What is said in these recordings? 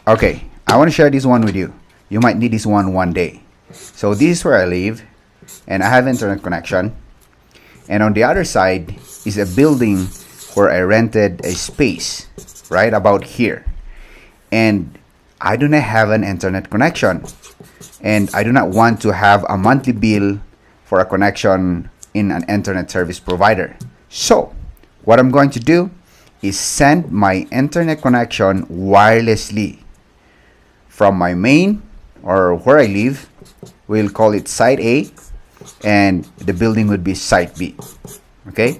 Okay, I want to share this one with you. You might need this one day. So this is where I live, and I have internet connection. And on the other side is a building where I rented a space, right about here. And I do not have an internet connection. And I do not want to have a monthly bill for a connection in an internet service provider. So, what I'm going to do is send my internet connection wirelessly from my main, or where I live. We'll call it site A, and the building would be site B. Okay?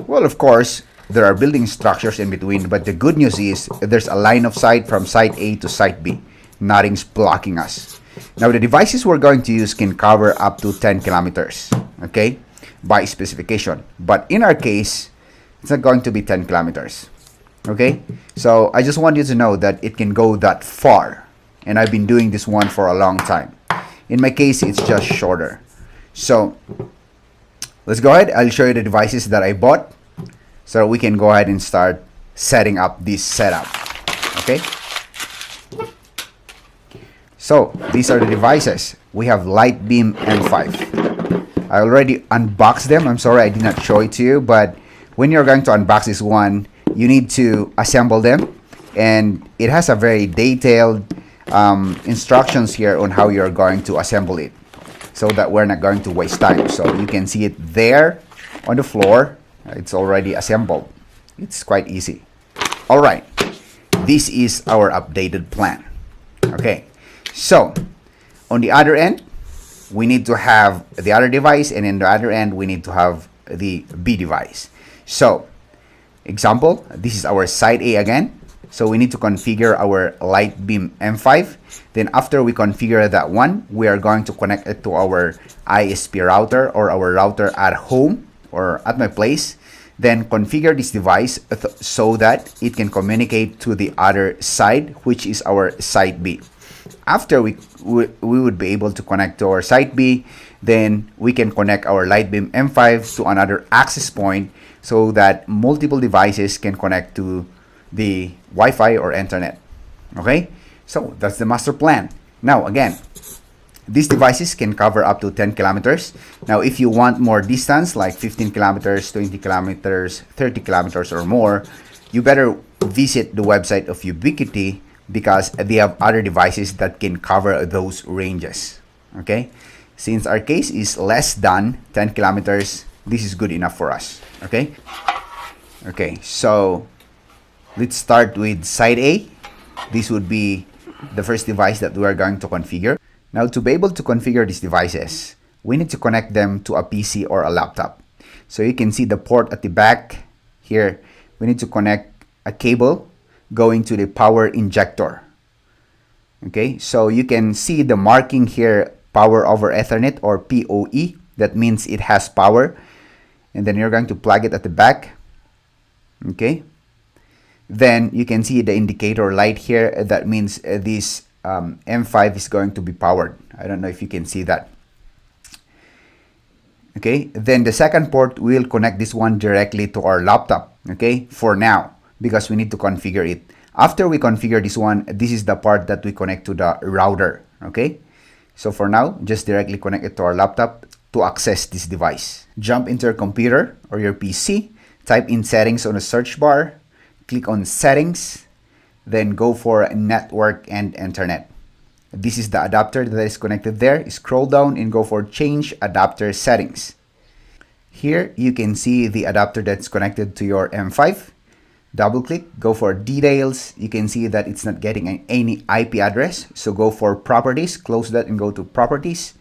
Well, of course, there are building structures in between, but the good news is there's a line of sight from site A to site B. Nothing's blocking us. Now, the devices we're going to use can cover up to 10 kilometers, okay, by specification. But in our case, it's not going to be 10 kilometers, okay? So I just want you to know that it can go that far. And I've been doing this one for a long time. In my case, it's just shorter. So let's go ahead. I'll show you the devices that I bought so we can go ahead and start setting up this setup, okay? So these are the devices. We have Lightbeam M5. I already unboxed them. I'm sorry I did not show it to you, but when you're going to unbox this one, you need to assemble them, and it has a very detailed instructions here on how you're going to assemble it, so that we're not going to waste time. So you can see it there on the floor. It's already assembled. It's quite easy. All right, this is our updated plan. Okay, so on the other end, we need to have the other device, and in the other end, we need to have the B device. So, example, this is our side A again. So we need to configure our Lightbeam M5. Then after we configure that one, we are going to connect it to our ISP router, or our router at home or at my place. Then configure this device so that it can communicate to the other side, which is our site B. After we would be able to connect to our site B, then we can connect our Lightbeam M5 to another access point so that multiple devices can connect to the Wi-Fi or internet. Okay, so that's the master plan. Now again, these devices can cover up to 10 kilometers. Now if you want more distance, like 15 kilometers, 20 kilometers, 30 kilometers or more, you better visit the website of Ubiquiti, because they have other devices that can cover those ranges. Okay, since our case is less than 10 kilometers, this is good enough for us. Okay, so let's start with side A. This would be the first device that we are going to configure. Now, to be able to configure these devices, we need to connect them to a PC or a laptop. So you can see the port at the back here. We need to connect a cable going to the power injector. Okay, so you can see the marking here, power over Ethernet, or PoE. That means it has power. And then you're going to plug it at the back. Okay, then you can see the indicator light here. That means this M5 is going to be powered. I don't know if you can see that. Okay, then the second port, we'll connect this one directly to our laptop. Okay, for now, because we need to configure it. After we configure this one, this is the part that we connect to the router. Okay, so for now, just directly connect it to our laptop to access this device. Jump into your computer or your PC, type in settings on the search bar, click on settings, then go for network and internet. This is the adapter that is connected there. Scroll down and go for change adapter settings. Here you can see the adapter that's connected to your M5. Double click, go for details. You can see that it's not getting any IP address. So go for properties, close that and go to properties.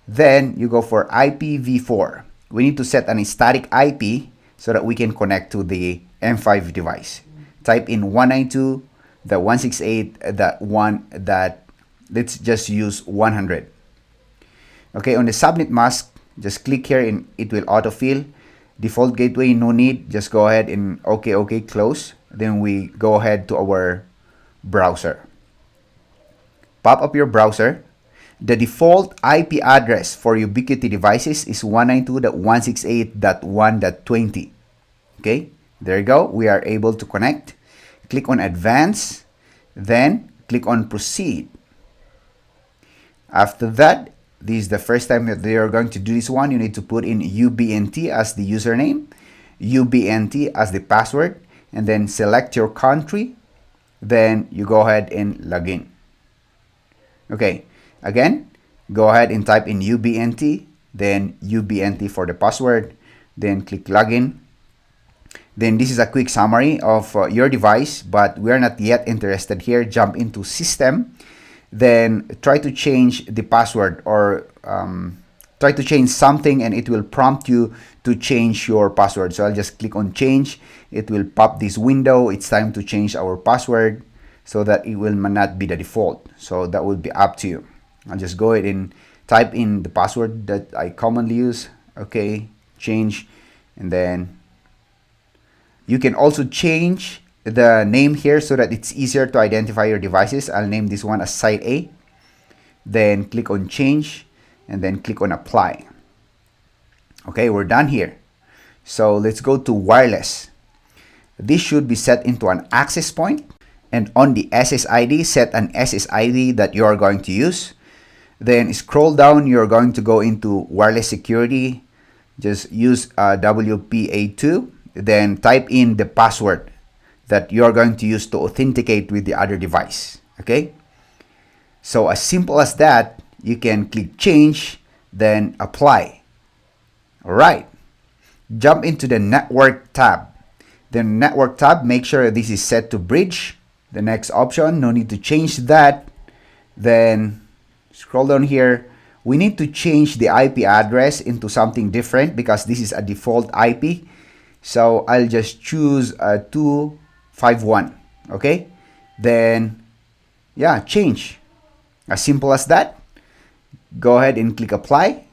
Then you go for IPv4. We need to set an static IP so that we can connect to the M5 device. Type in 192.168.1. Let's just use 100. Okay, on the subnet mask, just click here and it will autofill. Default gateway, no need. Just go ahead and okay, close. Then we go ahead to our browser. Pop up your browser. The default IP address for Ubiquiti devices is 192.168.1.20. Okay, there you go. We are able to connect. Click on advanced. Then click on proceed. After that, this is the first time that they are going to do this one. You need to put in UBNT as the username, UBNT as the password, and then select your country. Then you go ahead and log in. Okay, again, go ahead and type in UBNT, then UBNT for the password, then click login. Then this is a quick summary of your device, but we are not yet interested here. Jump into system, then try to change the password, or try to change something, and it will prompt you to change your password. So I'll just click on change. It will pop this window. It's time to change our password so that it will not be the default. So that will be up to you. I'll just go ahead and type in the password that I commonly use. Okay, change, and then you can also change the name here so that it's easier to identify your devices. I'll name this one as Site A. Then click on change, and then click on apply. Okay, we're done here. So let's go to wireless. This should be set into an access point, and on the SSID, set an SSID that you are going to use. Then scroll down, you're going to go into wireless security. Just use WPA2. Then type in the password that you're going to use to authenticate with the other device. Okay, so as simple as that, you can click change, then apply. All right, jump into the network tab. The network tab, make sure this is set to bridge. The next option, no need to change that. Then scroll down here. We need to change the IP address into something different because this is a default IP. So I'll just choose 251. Okay, then yeah, change. As simple as that. Go ahead and click apply.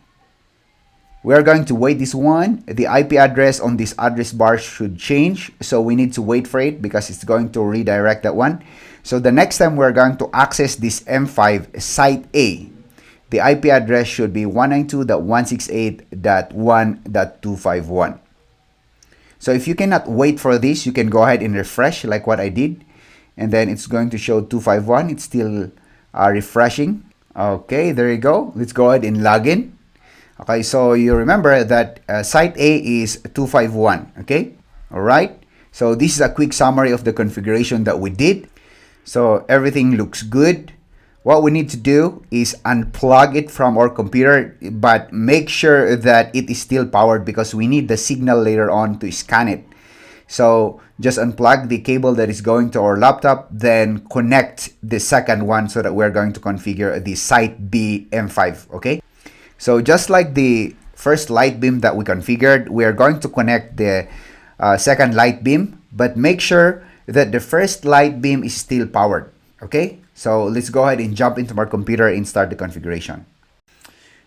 We're going to wait this one. The IP address on this address bar should change, so we need to wait for it because it's going to redirect that one. So the next time we're going to access this M5 Site A, the IP address should be 192.168.1.251. So if you cannot wait for this, you can go ahead and refresh like what I did, and then it's going to show 251. It's still refreshing. Okay, there you go. Let's go ahead and log in. Okay, so you remember that Site A is 251. Okay, all right. So this is a quick summary of the configuration that we did. So everything looks good. What we need to do is unplug it from our computer, but make sure that it is still powered because we need the signal later on to scan it. So just unplug the cable that is going to our laptop, then connect the second one so that we're going to configure the Site B M5, okay? So just like the first light beam that we configured, we are going to connect the second light beam, but make sure that the first light beam is still powered, okay? So let's go ahead and jump into our computer and start the configuration.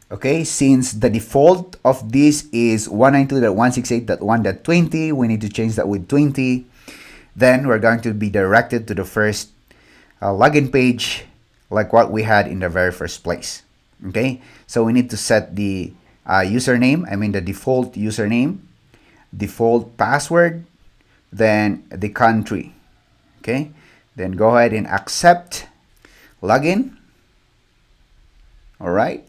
Okay, since the default of this is 192.168.1.20, we need to change that with 20. Then we're going to be directed to the first login page like what we had in the very first place. Okay, so we need to set the username, the default username, default password, then the country. Okay, then go ahead and accept login. All right,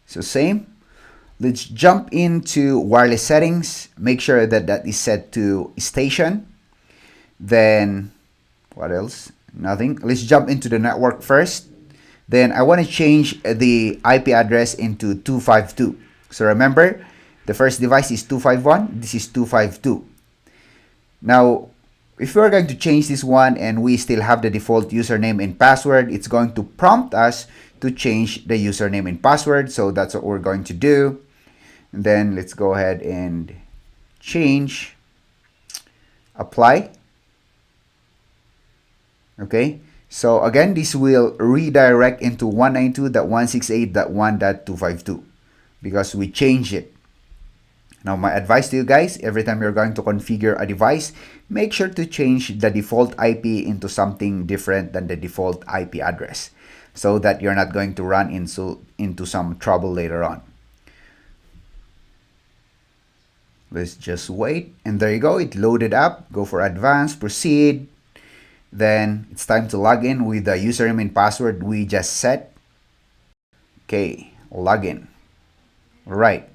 so same. Let's jump into wireless settings. Make sure that that is set to station. Then what else? Nothing. Let's jump into the network first. Then I want to change the IP address into 252. So remember, the first device is 251. This is 252. Now, if we're going to change this one and we still have the default username and password, it's going to prompt us to change the username and password. So that's what we're going to do. And then let's go ahead and change, apply. Okay, so again, this will redirect into 192.168.1.252 because we changed it. Now, my advice to you guys, every time you're going to configure a device, make sure to change the default IP into something different than the default IP address so that you're not going to run into some trouble later on. Let's just wait. And there you go. It loaded up. Go for advanced, proceed. Then it's time to log in with the username and password we just set. Okay, login. All right.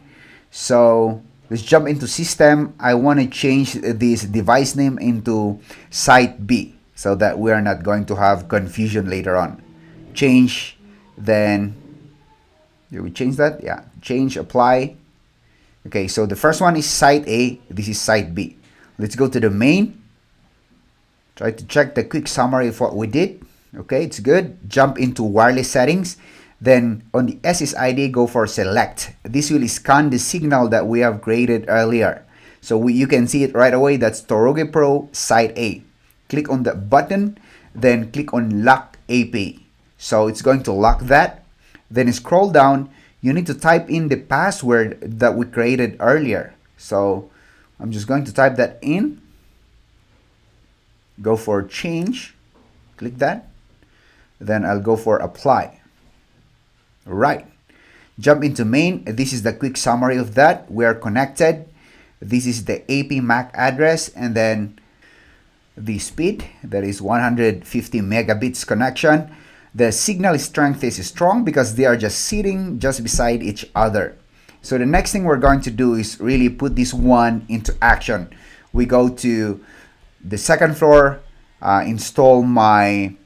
So let's jump into system. I want to change this device name into site B so that we are not going to have confusion later on. Change, then did we change that? Yeah, change, apply. Okay, so the first one is site A, this is site B. Let's go to the main. Try to check the quick summary of what we did. Okay, it's good. Jump into wireless settings. Then on the SSID, go for select. This will scan the signal that we have created earlier. So you can see it right away. That's Toroge Pro Site A. Click on the button, then click on lock AP. So it's going to lock that. Then scroll down. You need to type in the password that we created earlier. So I'm just going to type that in. Go for change. Click that. Then I'll go for apply. Right. Jump into main. This is the quick summary of that. We are connected. This is the AP MAC address and then the speed. That is 150 megabits connection. The signal strength is strong because they are just sitting just beside each other. So the next thing we're going to do is really put this one into action. We go to the second floor, install my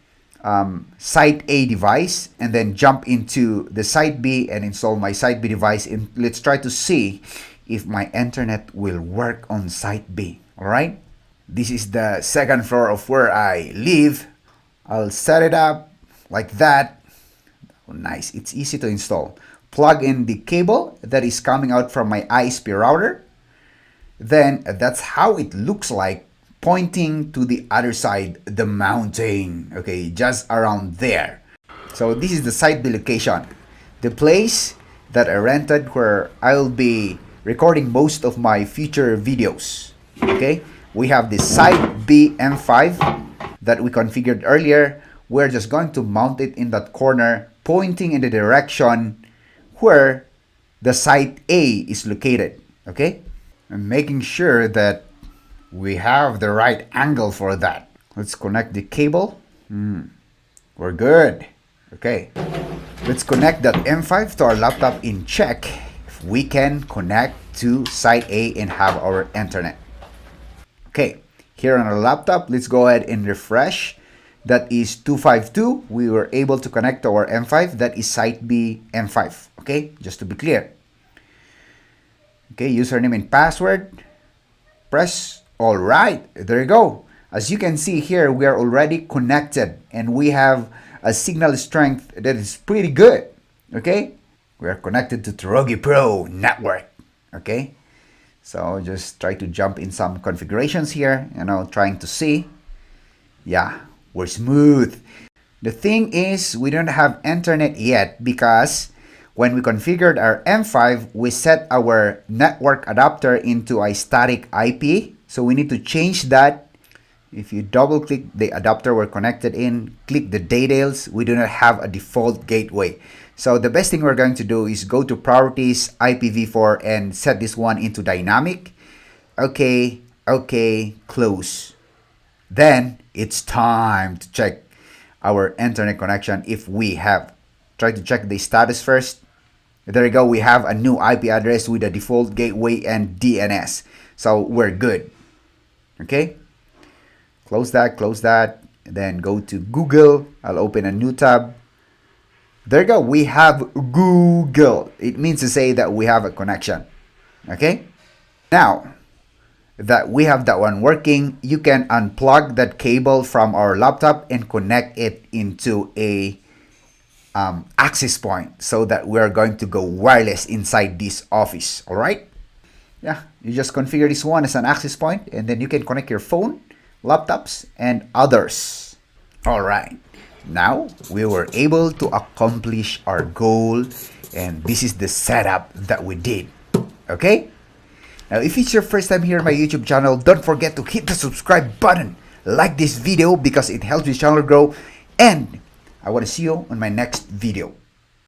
site A device, and then jump into the site B and install my site B device. And let's try to see if my internet will work on site B. All right. This is the second floor of where I live. I'll set it up like that. Oh, nice. It's easy to install. Plug in the cable that is coming out from my ISP router. Then that's how it looks like, pointing to the other side, the mountain. Okay, just around there. So this is the site B location. The place that I rented where I'll be recording most of my future videos. Okay, we have the site B M5 that we configured earlier. We're just going to mount it in that corner, pointing in the direction where the site A is located. Okay, and making sure that we have the right angle for that. Let's connect the cable. We're good. Okay, let's connect that M5 to our laptop and check if we can connect to site A and have our internet. Okay, here on our laptop, let's go ahead and refresh. That is 252. We were able to connect to our M5. That is site B M5. Okay, just to be clear. Okay, username and password. Press. All right, there you go. As you can see here, we are already connected and we have a signal strength that is pretty good. Okay, we are connected to Toroge Pro network. Okay, so just try to jump in some configurations here, trying to see. Yeah, we're smooth. The thing is, we don't have internet yet because when we configured our M5, we set our network adapter into a static IP. So we need to change that. If you double click the adapter we're connected in, click the details, we do not have a default gateway. So the best thing we're going to do is go to priorities, IPv4, and set this one into dynamic. Okay, close. Then it's time to check our internet connection if we have. Try to check the status first. There you go, we have a new IP address with a default gateway and DNS. So we're good. Okay, close that, then go to Google. I'll open a new tab. There you go, we have Google. It means to say that we have a connection. Okay, now that we have that one working, you can unplug that cable from our laptop and connect it into a access point so that we're going to go wireless inside this office. All right. Yeah, you just configure this one as an access point and then you can connect your phone, laptops, and others. All right, now we were able to accomplish our goal and this is the setup that we did. Okay, now if it's your first time here on my YouTube channel, don't forget to hit the subscribe button, like this video because it helps this channel grow, and I want to see you on my next video.